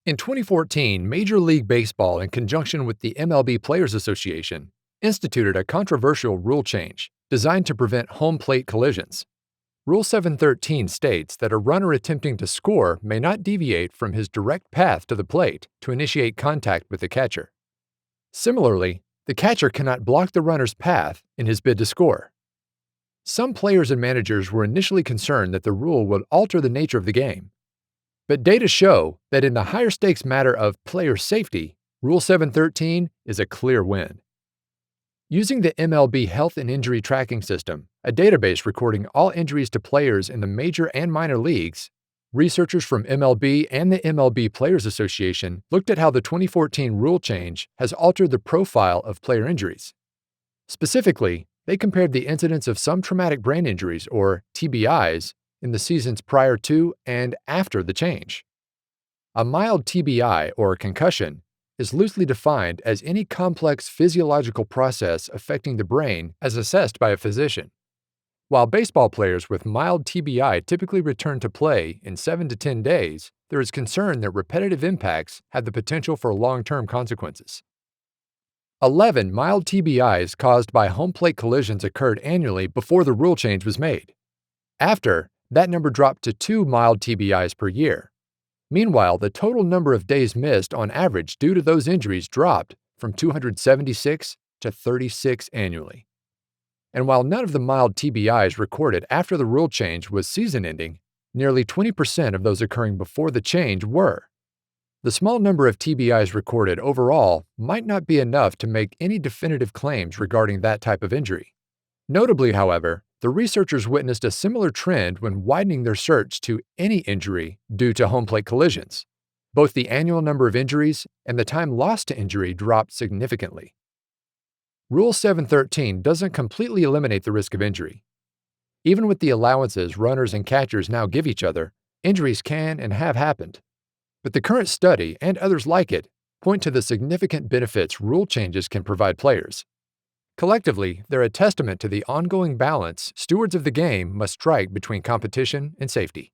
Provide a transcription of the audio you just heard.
In 2014, Major League Baseball, in conjunction with the MLB Players Association, instituted a controversial rule change designed to prevent home plate collisions. Rule 713 states that a runner attempting to score may not deviate from his direct path to the plate to initiate contact with the catcher. Similarly, the catcher cannot block the runner's path in his bid to score. Some players and managers were initially concerned that the rule would alter the nature of the game. But data show that in the higher stakes matter of player safety, Rule 713 is a clear win. Using the MLB Health and Injury Tracking System, a database recording all injuries to players in the major and minor leagues, researchers from MLB and the MLB Players Association looked at how the 2014 rule change has altered the profile of player injuries. Specifically, they compared the incidence of some traumatic brain injuries, or TBIs, in the seasons prior to and after the change. A mild TBI, or concussion, is loosely defined as any complex physiological process affecting the brain as assessed by a physician. While baseball players with mild TBI typically return to play in 7 to 10 days, there is concern that repetitive impacts have the potential for long-term consequences. 11 mild TBIs caused by home plate collisions occurred annually before the rule change was made. After, that number dropped to 2 mild TBIs per year. Meanwhile, the total number of days missed on average due to those injuries dropped from 276 to 36 annually. And while none of the mild TBIs recorded after the rule change was season-ending, nearly 20% of those occurring before the change were. The small number of TBIs recorded overall might not be enough to make any definitive claims regarding that type of injury. Notably, however, the researchers witnessed a similar trend when widening their search to any injury due to home plate collisions. Both the annual number of injuries and the time lost to injury dropped significantly. Rule 713 doesn't completely eliminate the risk of injury. Even with the allowances runners and catchers now give each other, injuries can and have happened. But the current study, and others like it, point to the significant benefits rule changes can provide players. Collectively, they're a testament to the ongoing balance stewards of the game must strike between competition and safety.